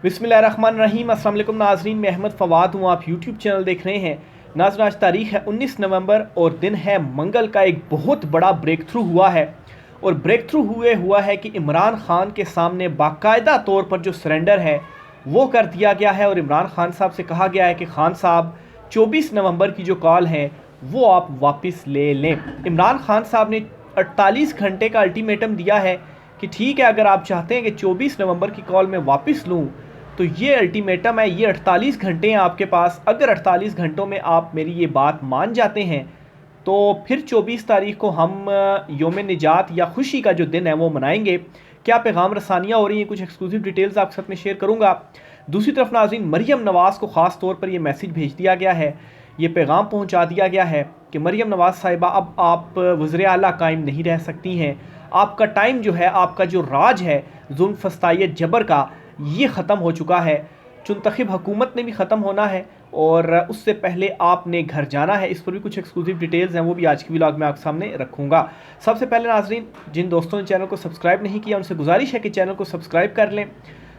बिस्मिल्लाहिर्रहमानिर्रहीम। अस्सलाम वालेकुम नाज़रीन, मैं अहमद फ़वाद हूँ। आप यूट्यूब चैनल देख रहे हैं। नाज़रीन, आज तारीख़ है 19 नवंबर और दिन है मंगल का। एक बहुत बड़ा ब्रेक थ्रू हुआ है और ब्रेक थ्रू हुआ है कि इमरान ख़ान के सामने बाकायदा तौर पर जो सरेंडर है वो कर दिया गया है और इमरान ख़ान साहब से कहा गया है कि ख़ान साहब 24 नवंबर की जो कॉल है वो आप वापस ले लें। इमरान ख़ान साहब ने 48 घंटे का अल्टीमेटम दिया है कि ठीक है, अगर आप चाहते हैं कि 24 नवंबर की कॉल मैं वापस लूँ तो ये अल्टीमेटम है, ये 48 घंटे हैं आपके पास। अगर 48 घंटों में आप मेरी ये बात मान जाते हैं तो फिर 24 तारीख को हम योम निजात या खुशी का जो दिन है वो मनाएंगे। क्या पैगाम रसानियाँ हो रही हैं, कुछ एक्सक्लूसिव डिटेल्स आपके साथ में शेयर करूँगा। दूसरी तरफ नाज़रीन, मरियम नवाज़ को ख़ास तौर पर ये मैसेज भेज दिया गया है, ये पैगाम पहुँचा दिया गया है कि मरियम नवाज़ साहिबा, अब आप वज़ीर आला कायम नहीं रह सकती हैं। आपका टाइम जो है, आपका जो राज है जुल्म फस्तायत जबर का, ये ख़त्म हो चुका है। चुनतखब हुकूमत ने भी ख़त्म होना है और उससे पहले आपने घर जाना है। इस पर भी कुछ एक्सक्लूसिव डिटेल्स हैं, वो भी आज की व्लॉग में आपके सामने रखूँगा। सबसे पहले नाज़रीन, जिन दोस्तों ने चैनल को सब्सक्राइब नहीं किया उनसे गुजारिश है कि चैनल को सब्सक्राइब कर लें,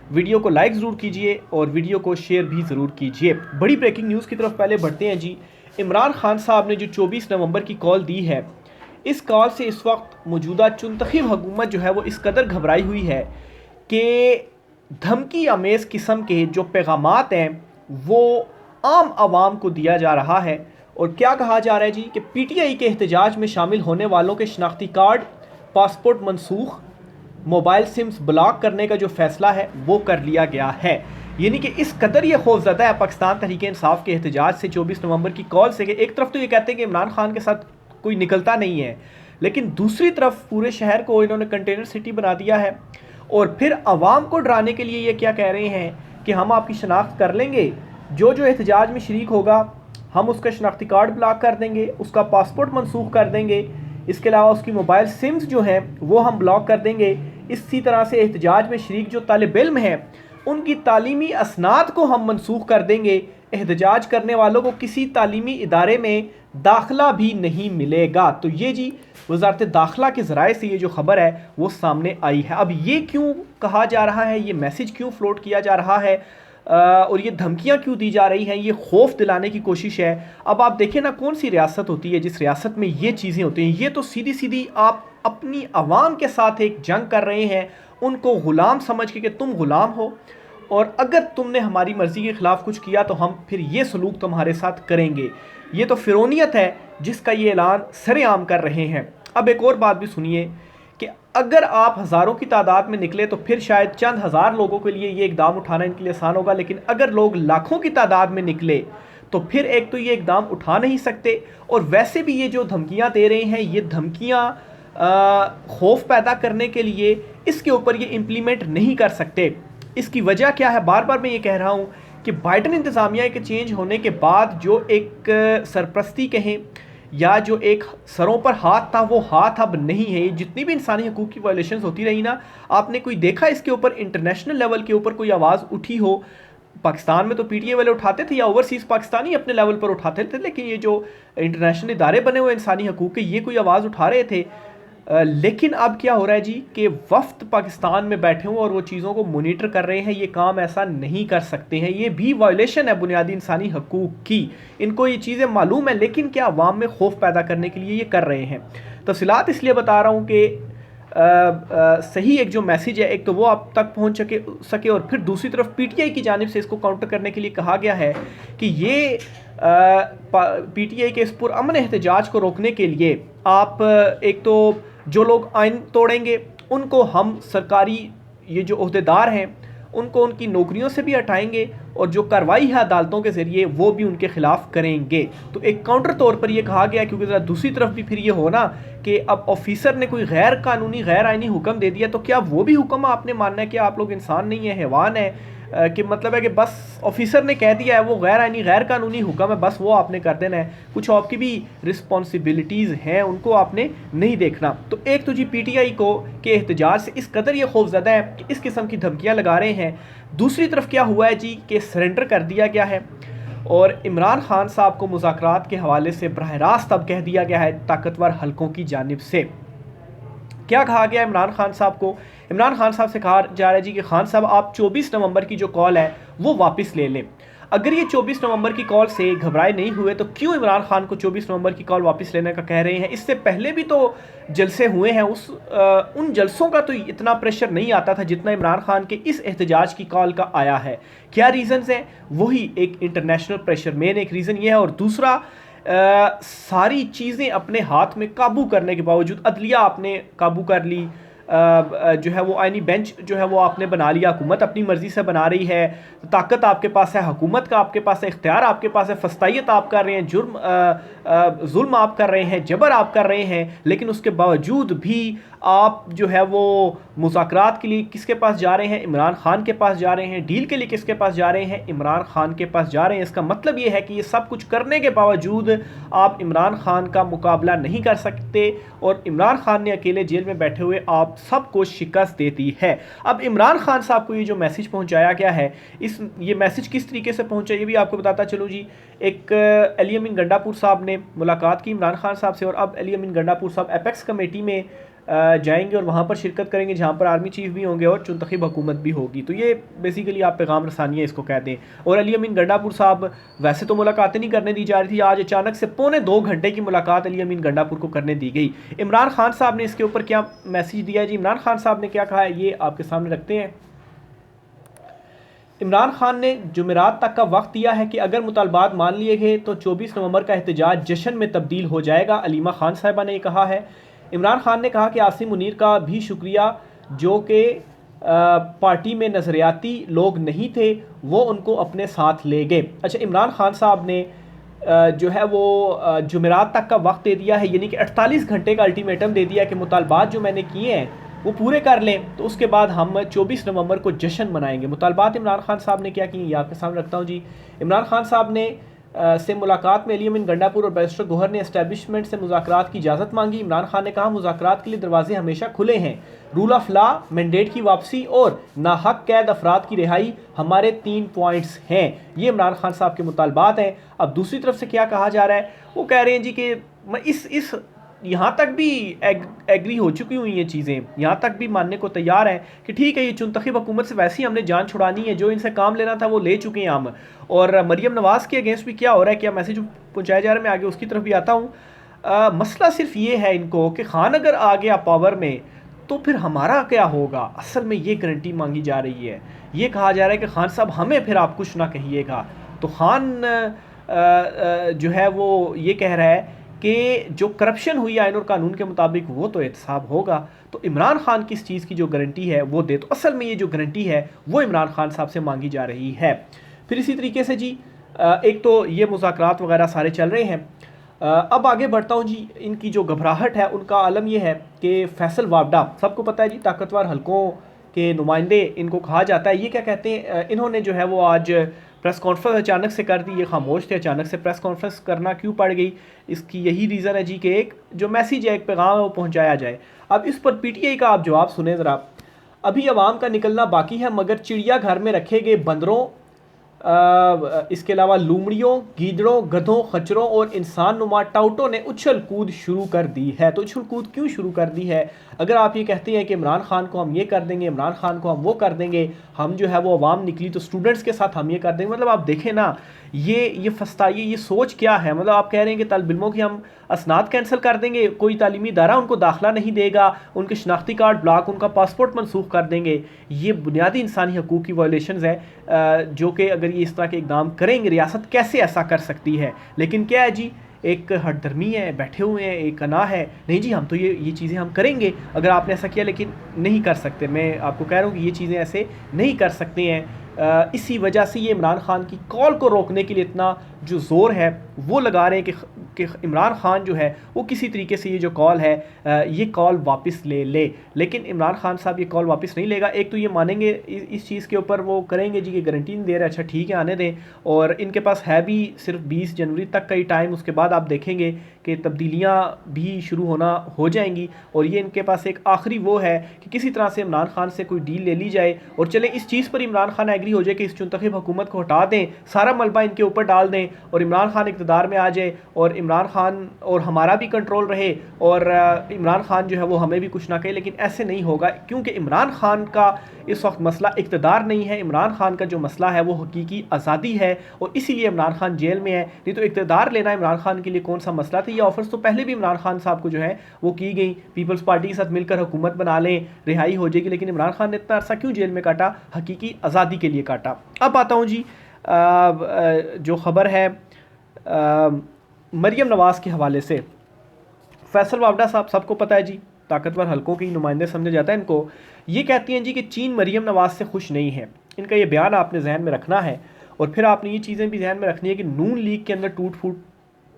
वीडियो को लाइक ज़रूर कीजिए और वीडियो को शेयर भी ज़रूर कीजिए। बड़ी ब्रेकिंग न्यूज़ की तरफ पहले बढ़ते हैं जी। इमरान ख़ान साहब ने जो 24 नवंबर की कॉल दी है, इस कॉल से इस वक्त मौजूदा चुनतखब हुकूमत जो है वो इस कदर घबराई हुई है कि धमकी अमेज़ किस्म के जो पैगामात हैं वो आम आवाम को दिया जा रहा है। और क्या कहा जा रहा है जी कि पीटीआई के एहतजाज में शामिल होने वालों के शनाख्ती कार्ड, पासपोर्ट मनसूख, मोबाइल सिम्स ब्लॉक करने का जो फ़ैसला है वो कर लिया गया है। यानी कि इस कदर ये खौफज़दा है पाकिस्तान तहरीक इंसाफ के एहतजाज से 24 नवंबर की कॉल से कि एक तरफ तो ये कहते हैं कि इमरान खान के साथ कोई निकलता नहीं है, लेकिन दूसरी तरफ पूरे शहर को इन्होंने कंटेनर सिटी बना दिया है। और फिर आवाम को डराने के लिए ये क्या कह रहे हैं कि हम आपकी शनाख्त कर लेंगे, जो जो एहतजाज में शरीक होगा हम उसका शनाख्ती कार्ड ब्लॉक कर देंगे, उसका पासपोर्ट मनसूख कर देंगे, इसके अलावा उसकी मोबाइल सिम्स जो हैं वो हम ब्लॉक कर देंगे। इसी तरह से एहतजाज में शरीक जो तालिब इल्म हैं उनकी तालीमी असनाद को हम मनसूख कर देंगे। एहतजाज करने वालों को किसी तालीमी इदारे में दाखिला भी नहीं मिलेगा। तो ये जी वज़ारत दाखिला के ज़राए से ये जो ख़बर है वो सामने आई है। अब ये क्यों कहा जा रहा है, ये मैसेज क्यों फ्लोट किया जा रहा है और ये धमकियां क्यों दी जा रही हैं, ये खौफ दिलाने की कोशिश है। अब आप देखें ना, कौन सी रियासत होती है जिस रियासत में ये चीज़ें होती हैं। ये तो सीधी सीधी आप अपनी आवाम के साथ एक जंग कर रहे हैं, उनको ग़ुलाम समझ के कि तुम ग़ुलाम हो और अगर तुमने हमारी मर्ज़ी के ख़िलाफ़ कुछ किया तो हम फिर ये सलूक तुम्हारे साथ करेंगे। ये तो फ़िरौनियत है जिसका ये ऐलान सरेआम कर रहे हैं। अब एक और बात भी सुनिए कि अगर आप हज़ारों की तादाद में निकले तो फिर शायद चंद हज़ार लोगों के लिए ये इकदाम उठाना इनके लिए आसान होगा, लेकिन अगर लोग लाखों की तादाद में निकले तो फिर एक तो ये इकदाम उठा नहीं सकते और वैसे भी ये जो धमकियाँ दे रहे हैं, ये धमकियाँ खौफ पैदा करने के लिए इसके ऊपर ये इम्प्लीमेंट नहीं कर सकते। इसकी वजह क्या है, बार बार मैं ये कह रहा हूँ कि बाइडन इंतज़ामिया के चेंज होने के बाद जो एक सरप्रस्ती कहें या जो एक सरों पर हाथ था वो हाथ अब नहीं है। जितनी भी इंसानी हकूक़ की वायलेशंस होती रही ना, आपने कोई देखा इसके ऊपर इंटरनेशनल लेवल के ऊपर कोई आवाज़ उठी हो? पाकिस्तान में तो पीटीआई वाले उठाते थे या ओवरसीज़ पाकिस्तानी अपने लेवल पर उठाते थे, लेकिन ये जो इंटरनेशनल इदारे बने हुए इंसानी हकूक़ के, ये कोई आवाज़ उठा रहे थे। लेकिन अब क्या हो रहा है जी कि वफ्द पाकिस्तान में बैठे हुए और वो चीज़ों को मोनीटर कर रहे हैं। ये काम ऐसा नहीं कर सकते हैं, ये भी वायलेशन है बुनियादी इंसानी हकूक़ की। इनको ये चीज़ें मालूम है, लेकिन क्या अवाम में खौफ पैदा करने के लिए ये कर रहे हैं। तफसीलात इसलिए बता रहा हूँ कि सही एक जो मैसेज है, एक तो वो आप तक पहुँच सके और फिर दूसरी तरफ पीटीआई की जानिब से इसको काउंटर करने के लिए कहा गया है कि ये पीटीआई के इस पुरअमन एहतजाज को रोकने के लिए आप एक तो जो लोग आइन तोड़ेंगे उनको हम सरकारी ये जो ओहदेदार हैं उनको उनकी नौकरियों से भी हटाएंगे और जो कार्रवाई है अदालतों के ज़रिए वो भी उनके ख़िलाफ़ करेंगे। तो एक काउंटर तौर पर ये कहा गया, क्योंकि ज़रा दूसरी तरफ भी फिर ये हो ना कि अब ऑफिसर ने कोई गैर कानूनी गैर आइनी हुक्म दे दिया तो क्या वो भी हुक्म आपने मानना है कि आप लोग इंसान नहीं है, हैवान है? कि मतलब है कि बस ऑफिसर ने कह दिया है वो गैर आइनी गैर कानूनी हुक्म है, बस वो आपने कर देना है। कुछ आपकी भी रिस्पॉन्सिबिलिटीज़ हैं, उनको आपने नहीं देखना। तो एक तो जी पीटीआई को के एहतजाज से इस कदर ये खौफज़दा है कि इस किस्म की धमकियाँ लगा रहे हैं। दूसरी तरफ क्या हुआ है जी कि सरेंडर कर दिया गया है और इमरान खान साहब को मुज़ाकरात के हवाले से बराह रास्त अब कह दिया गया है ताकतवर हलकों की जानिब से। क्या कहा गया इमरान खान साहब को? इमरान खान साहब से कहा जा रहा है जी कि खान साहब आप 24 नवंबर की जो कॉल है वो वापस ले लें। अगर ये 24 नवंबर की कॉल से घबराए नहीं हुए तो क्यों इमरान खान को 24 नवंबर की कॉल वापस लेने का कह रहे हैं? इससे पहले भी तो जलसे हुए हैं, उन जलसों का तो इतना प्रेशर नहीं आता था जितना इमरान खान के इस एहतजाज की कॉल का आया है। क्या रीज़न्स हैं? वही एक इंटरनेशनल प्रेशर, मेन एक रीज़न ये है। और दूसरा, सारी चीज़ें अपने हाथ में काबू करने के बावजूद, अदलिया आपने काबू कर ली, जो है वो आईनी बेंच जो है वो आपने बना लिया, हुकूमत अपनी मर्ज़ी से बना रही है, ताकत आपके पास है, हुकूमत का आपके पास है, इख्तियार आपके पास है, फस्तायत आप कर रहे हैं, जुल्म आप कर रहे हैं, जबर आप कर रहे हैं, लेकिन उसके बावजूद भी आप जो है वो मुज़ाकरात के लिए किसके पास जा रहे हैं? इमरान खान के पास जा रहे हैं। डील के लिए किसके पास जा रहे हैं? इमरान खान के पास जा रहे हैं। इसका मतलब ये है कि ये सब कुछ करने के बावजूद आप इमरान खान का मुकाबला नहीं कर सकते और इमरान खान ने अकेले जेल में बैठे हुए आप सबको शिकस्त दे दी है। अब इमरान खान साहब को ये जो मैसेज पहुंचाया गया है, ये मैसेज किस तरीके से पहुंचा ये भी आपको बताता चलूँ जी। एक अली अमीन गंडापुर साहब ने मुलाकात की इमरान खान साहब से और अब अली अमीन गंडापुर साहब एपेक्स कमेटी में जाएंगे और वहाँ पर शिरकत करेंगे जहाँ पर आर्मी चीफ भी होंगे और चुनतखब हुकूमत भी होगी। तो ये बेसिकली आप पैगाम रसानियाँ इसको कहते हैं। और अली अमीन गंडापुर साहब, वैसे तो मुलाकातें नहीं करने दी जा रही थी, आज अचानक से 2.25 घंटे की मुलाकात अली अमीन गंडापुर को करने दी गई। इमरान खान साहब ने इसके ऊपर क्या मैसेज दिया है जी? इमरान खान साहब ने क्या कहा है ये आपके सामने रखते हैं। इमरान खान ने जुमेरात तक का वक्त दिया है कि अगर मुतालबात मान लिए गए तो 24 नवंबर का एहतजाज जश्न में तब्दील हो जाएगा। अलीमा खान साहिबा ने कहा है। इमरान खान ने कहा कि आसिम मुनीर का भी शुक्रिया जो कि पार्टी में नज़रियाती लोग नहीं थे, वो उनको अपने साथ ले गए। अच्छा, इमरान खान साहब ने जो है वो जुमेरात तक का वक्त दे दिया है, यानी कि 48 घंटे का अल्टीमेटम दे दिया कि मुतालबात जो मैंने किए हैं वो पूरे कर लें, तो उसके बाद हम 24 नवंबर को जश्न मनाएंगे। मुतालबात इमरान खान साहब ने क्या किए ये आपके सामने रखता हूँ जी। इमरान खान साहब ने से मुलाकात में अली अमीन गंडापुर और बैरिस्टर गोहर ने एस्टैब्लिशमेंट से मुज़ाकरात की इजाज़त मांगी। इमरान खान ने कहा मुज़ाकरात के लिए दरवाजे हमेशा खुले हैं। रूल ऑफ लॉ, मैंडेट की वापसी और नाहक कैद अफराद की रिहाई हमारे 3 पॉइंट्स हैं। ये इमरान खान साहब के मुतालबात हैं। अब दूसरी तरफ से क्या कहा जा रहा है, वो कह रहे हैं जी कि इस यहाँ तक भी एग्री हो चुकी हुई हैं चीज़ें, यहाँ तक भी मानने को तैयार है कि ठीक है ये चुनतखब हुकूमत से वैसे ही हमने जान छुड़ानी है, जो इनसे काम लेना था वो ले चुके हैं हम। और मरीम नवाज़ के अगेंस्ट भी क्या हो रहा है, क्या मैसेज पहुँचाया जा रहा है, मैं आगे उसकी तरफ भी आता हूँ। मसला सिर्फ ये है इनको कि खान अगर आ गया पावर में तो फिर हमारा क्या होगा। असल में ये गारंटी मांगी जा रही है, ये कहा जा रहा है कि खान साहब हमें फिर आप कुछ ना कहिएगा। तो खान जो है वो ये कह रहा है कि जो करप्शन हुई आइन और कानून के मुताबिक वो तो एहतसाब होगा। तो इमरान खान की इस चीज़ की जो गारंटी है वो दे। तो असल में ये जो गारंटी है वो इमरान खान साहब से मांगी जा रही है। फिर इसी तरीके से जी एक तो ये मुज़ाकरात वगैरह सारे चल रहे हैं। अब आगे बढ़ता हूँ जी। इनकी जो घबराहट है उनका आलम यह है कि फैसल वावडा, सबको पता है जी, ताकतवर हलकों के नुमाइंदे इनको कहा जाता है। ये क्या कहते हैं, इन्होंने जो है वो आज प्रेस कॉन्फ्रेंस अचानक से कर दी। ये खामोश थे, अचानक से प्रेस कॉन्फ्रेंस करना क्यों पड़ गई, इसकी यही रीज़न है जी कि एक जो मैसेज है, एक पैगाम है, वो पहुंचाया जाए। अब इस पर पीटीआई का आप जवाब सुने ज़रा। अभी अवाम का निकलना बाकी है, मगर चिड़िया घर में रखे गए बंदरों, इसके अलावा लूमड़ियों, गीदड़ों, गधों, खच्चरों और इंसान नुमा टाउटों ने उछल कूद शुरू कर दी है। तो उछल कूद क्यों शुरू कर दी है? अगर आप ये कहते हैं कि इमरान खान को हम ये कर देंगे, इमरान खान को हम वो कर देंगे, हम जो है वो अवाम निकली तो स्टूडेंट्स के साथ हम ये कर देंगे, मतलब आप देखें ना ये फस्ताई, ये सोच क्या है। मतलब आप कह रहे हैं कि तालिब इल्मों की हम असनाद कैंसिल कर देंगे, कोई तालीमी इदारा उनको दाखिला नहीं देगा, उनके शनाख्ती कार्ड ब्लॉक, उनका पासपोर्ट मनसूख कर देंगे। ये बुनियादी इंसानी हकूक़ की वायलेशंस है जो कि अगर ये इस तरह के इकदाम करेंगे, रियासत कैसे ऐसा कर सकती है। लेकिन क्या है जी, एक हटधर्मी है, बैठे हुए हैं, एक अना है, नहीं जी हम तो ये चीज़ें हम करेंगे अगर आपने ऐसा किया, लेकिन नहीं कर सकते। मैं आपको कह रहा हूँ कि ये चीज़ें ऐसे नहीं कर सकते हैं। इसी वजह से ये इमरान खान की कॉल को रोकने के लिए इतना जो ज़ोर है वो लगा रहे हैं कि इमरान खान जो है वो किसी तरीके से ये जो कॉल है ये कॉल वापस ले ले। लेकिन इमरान खान साहब ये कॉल वापस नहीं लेगा। एक तो ये मानेंगे इस चीज़ के ऊपर, वो करेंगे जी कि गारंटी नहीं दे रहे, अच्छा ठीक है आने दें, और इनके पास है भी सिर्फ 20 जनवरी तक का ही टाइम। उसके बाद आप देखेंगे कि तब्दीलियाँ भी शुरू हो जाएंगी, और ये इनके पास एक आखिरी वो है कि किसी तरह से इमरान खान से कोई डील ले ली जाए। और चले इस चीज़ पर इमरान खान एग्री हो जाए कि इस चुनतखब हुकूमत को हटा दें, सारा मलबा इनके ऊपर डाल दें, और इमरान खान इक़्तिदार में आ जाए और इमरान खान और हमारा भी कंट्रोल रहे और इमरान खान जो है वो हमें भी कुछ ना कहे, लेकिन ऐसे नहीं होगा क्योंकि इमरान खान का इस वक्त मसला इक़्तिदार नहीं है। इमरान खान का जो मसला है वो हकीकी आज़ादी है और इसीलिए इमरान खान जेल में है। नहीं तो इक़्तिदार लेना इमरान खान के लिए कौन सा मसला था। ये ऑफर्स तो पहले भी इमरान खान साहब को जो है वो की गई, पीपल्स पार्टी के साथ मिलकर हुकूमत बना लें, रिहाई हो जाएगी, लेकिन इमरान खान ने इतना अरसा क्यों जेल में काटा? हकीकी आज़ादी के लिए काटा। अब आता हूँ जी जो ख़बर है मरीम नवाज़ के हवाले से। फैसल वावडा साहब, सबको पता है जी, ताकतवर हलकों के नुमाइंदे समझा जाता है इनको। ये कहती हैं जी कि चीन मरीम नवाज़ से खुश नहीं है। इनका ये बयान आपने जहन में रखना है और फिर आपने ये चीज़ें भी जहन में रखनी है कि नून लीग के अंदर टूट फूट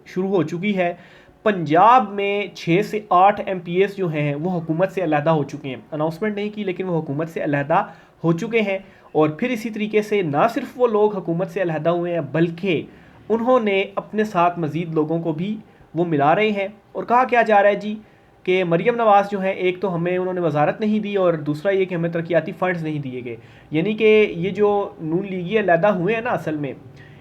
शुरू हो चुकी है। पंजाब में 6 से 8 MPs जो हैं वो हुकूमत से अलहदा हो चुके हैं। अनाउंसमेंट नहीं की लेकिन वो हुकूमत से अलहदा हो चुके हैं। और फिर इसी तरीके से ना सिर्फ वो लोग हुकूमत से अलहदा हुए हैं बल्कि उन्होंने अपने साथ मज़ीद लोगों को भी वो मिला रहे हैं। और कहा क्या जा रहा है जी कि मरीम नवाज़ जो है, एक तो हमें उन्होंने वजारत नहीं दी और दूसरा ये कि हमें तरक्याती फ़ंड्स नहीं दिए गए। यानी कि ये जो नून लीगी अलहदा हुए हैं ना, असल में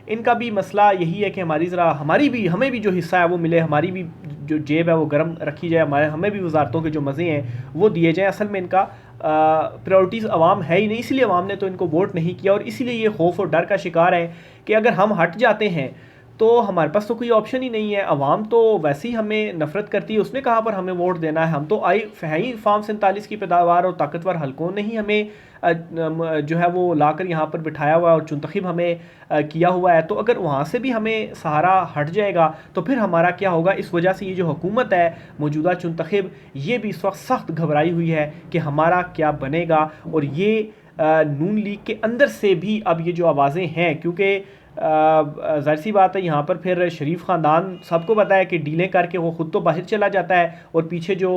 इनका भी मसला यही है कि हमें भी जो हिस्सा है वो मिले, हमारी भी जो जेब है वो गर्म रखी जाए, हमें भी वजारतों के जो मज़े हैं वो दिए जाएँ। असल में इनका प्रायोरिटीज़ अवाम है ही नहीं, इसलिए अवाम ने तो इनको वोट नहीं किया और इसीलिए ये खौफ और डर का शिकार है कि अगर हम हट जाते हैं तो हमारे पास तो कोई ऑप्शन ही नहीं है। अवाम तो वैसे ही हमें नफरत करती है, उसने कहाँ पर हमें वोट देना है। हम तो ही फार्म 47 की पैदावार और ताकतवर हलकों ने ही हमें जो है वो लाकर यहाँ पर बिठाया हुआ है और चुनतखिब हमें किया हुआ है। तो अगर वहाँ से भी हमें सहारा हट जाएगा तो फिर हमारा क्या होगा। इस वजह से ये जो हुकूमत है मौजूदा चुनतखिब, ये भी इस वक्त सख्त घबराई हुई है कि हमारा क्या बनेगा। और ये नून लीग के अंदर से भी अब ये जो आवाज़ें हैं, क्योंकि ज़ाहिर सी बात है यहाँ पर फिर शरीफ ख़ानदान, सबको पता है कि डीलें करके वो ख़ुद तो बाहर चला जाता है और पीछे जो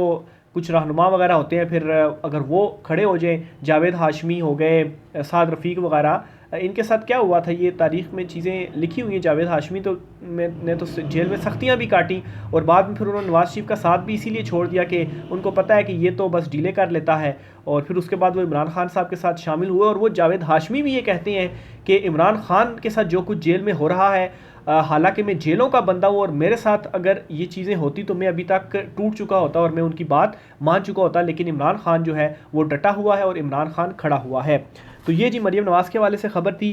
कुछ रहनुमा वगैरह होते हैं फिर अगर वो खड़े हो जाएं, जावेद हाशमी हो गए, साद रफ़ीक वगैरह, इनके साथ क्या हुआ था ये तारीख़ में चीज़ें लिखी हुई हैं। जावेद हाशमी तो ने तो जेल में सख्तियाँ भी काटी और बाद में फिर उन्होंने नवाज़ शरीफ का साथ भी इसीलिए छोड़ दिया कि उनको पता है कि ये तो बस डीले कर लेता है। और फिर उसके बाद वो इमरान खान साहब के साथ शामिल हुए और वो जावेद हाशमी भी ये कहते हैं कि इमरान खान के साथ जो कुछ जेल में हो रहा है, हालांकि मैं जेलों का बंदा हूँ और मेरे साथ अगर ये चीज़ें होती तो मैं अभी तक टूट चुका होता और मैं उनकी बात मान चुका होता, लेकिन इमरान खान जो है वो डटा हुआ है और इमरान खान खड़ा हुआ है। तो ये जी मरीम नवाज़ के हवाले से ख़बर थी।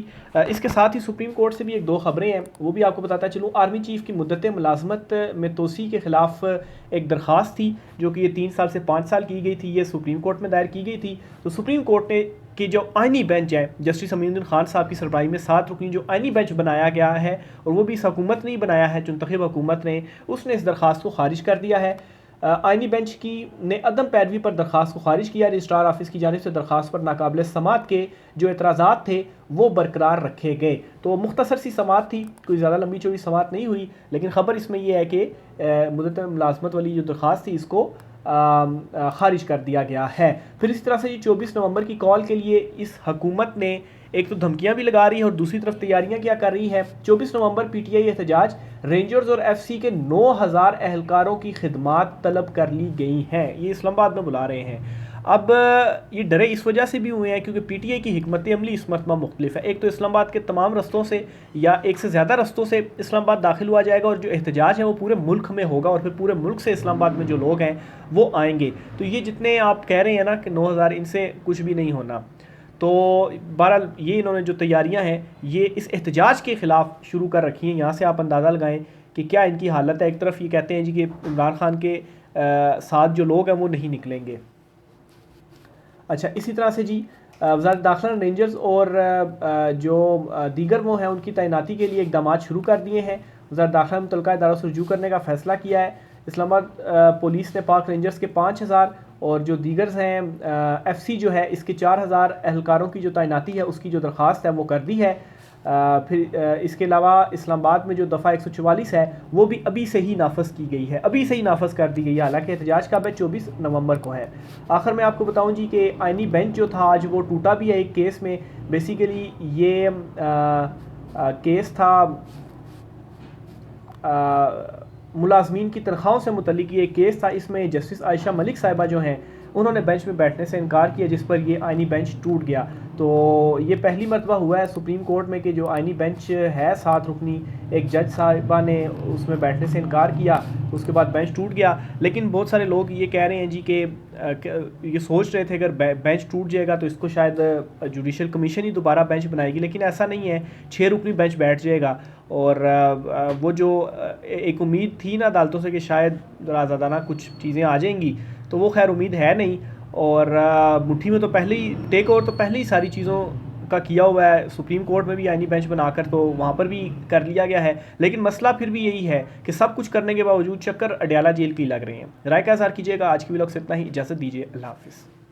इसके साथ ही सुप्रीम कोर्ट से भी एक दो ख़बरें हैं, वो भी आपको बताता चलूँ। आर्मी चीफ़ की मुद्दत मुलाजमत में तोसी के ख़िलाफ़ एक दरख्वास्त थी जो कि ये 3 साल से 5 साल की गई थी, ये सुप्रीम कोर्ट में दायर की गई थी। तो सुप्रीम कोर्ट ने कि जो आइनी बेंच है, जस्टिस अमीनुद्दीन खान साहब की सरबराही में 7 रुकनी जो आइनी बेंच बनाया गया है, और वो भी इस हुकूमत ने ही बनाया है, चुनतखिब हुकूमत ने, उसने इस दरख्वास्त को खारिज कर दिया है। आइनी बेंच की ने अदम पैरवी पर दरख्वास्त को खारिज किया। रजिस्ट्रार ऑफिस की जानिब से दरख्वास्त पर नाकाबिल समात के जो एतराज़ात थे वो बरकरार रखे गए। तो मुख्तसर सी समात थी, कोई ज़्यादा लंबी चौड़ी समात नहीं हुई, लेकिन ख़बर इसमें यह है कि मुद्दत मुलाजमत वाली जो दरख्वास्त थी इसको खारिज कर दिया गया है। फिर इस तरह से ये 24 नवंबर की कॉल के लिए इस हुकूमत ने एक तो धमकियां भी लगा रही है और दूसरी तरफ तैयारियां क्या कर रही है। 24 नवंबर PTI एहतजाज, रेंजर्स और FC के 9000 एहलकारों की खिदमात तलब कर ली गई हैं, ये इस्लामाबाद में बुला रहे हैं। अब ये डरे इस वजह से भी हुए हैं क्योंकि PTI की हिकमत अमली इस मरतबा मुख्तलिफ है। एक तो इस्लामाबाद के तमाम रस्तों से या एक से ज़्यादा रस्तों से इस्लामाबाद दाखिल हुआ जाएगा और जो एहतजाज है वो पूरे मुल्क में होगा और फिर पूरे मुल्क से इस्लामाबाद में जो लोग हैं वो आएंगे। तो ये जितने आप कह रहे हैं ना कि 9000, इनसे कुछ भी नहीं होना। तो बहरहाल ये इन्होंने जो तैयारियां हैं ये इस एहतजाज के ख़िलाफ़ शुरू कर रखी हैं। यहाँ से आप अंदाज़ा लगाएं कि क्या इनकी हालत है। एक तरफ ये कहते हैं जी कि इमरान खान के साथ जो लोग हैं वो नहीं निकलेंगे। अच्छा, इसी तरह से जी वज़ारत दाखिला ने रेंजर्स और जो दीगर वो हैं उनकी तैनाती के लिए इक़दाम शुरू कर दिए हैं। वज़ारत दाखिला ने मुतल्लिक़ा इदारों से रुजू करने का फ़ैसला किया है। इस्लामाबाद पुलिस ने पाक रेंजर्स के 5000 और जो दीगर हैं FC जो है इसके 4000 एहलकारों की जो तैनाती है उसकी जो दरख्वास्त है वो कर दी है। फिर इसके अलावा इस्लामाबाद में जो दफ़ा 144 है वो भी अभी से ही नाफज की गई है, अभी से ही नाफज कर दी गई है। हालांकि एहतजाज कब है, 24 नवंबर को है। आखिर में आपको बताऊं जी कि आइनी बेंच जो था आज वो टूटा भी है एक केस में। बेसिकली ये केस था मुलाजमीन की तनख्वाहों से मुतल्लिक ये केस था। इसमें जस्टिस आयशा मलिक साहिबा जो हैं उन्होंने बेंच में बैठने से इनकार किया, जिस पर ये आइनी बेंच टूट गया। तो ये पहली मरतबा हुआ है सुप्रीम कोर्ट में कि जो आइनी बेंच है 7 रुकनी, एक जज साहिबा ने उसमें बैठने से इनकार किया, उसके बाद बेंच टूट गया। लेकिन बहुत सारे लोग ये कह रहे हैं जी कि ये सोच रहे थे अगर बेंच टूट जाएगा तो इसको शायद जुडिशल कमीशन ही दोबारा बेंच बनाएगी, लेकिन ऐसा नहीं है, 6 रुकनी बेंच बैठ जाएगा। और वो जो एक उम्मीद थी ना अदालतों से कि शायद राज़ादाना कुछ चीज़ें आ जाएंगी, तो वो खैर उम्मीद है नहीं। और मुट्ठी में तो पहले ही टेक ओवर तो पहले ही सारी चीज़ों का किया हुआ है, सुप्रीम कोर्ट में भी आइनी बेंच बनाकर तो वहाँ पर भी कर लिया गया है। लेकिन मसला फिर भी यही है कि सब कुछ करने के बावजूद चक्कर अडयाला जेल की लग रहे हैं। राय का इज़हार कीजिएगा। आज की व्लॉग से इतना ही, इजाज़त दीजिए, अल्लाह हाफिज़।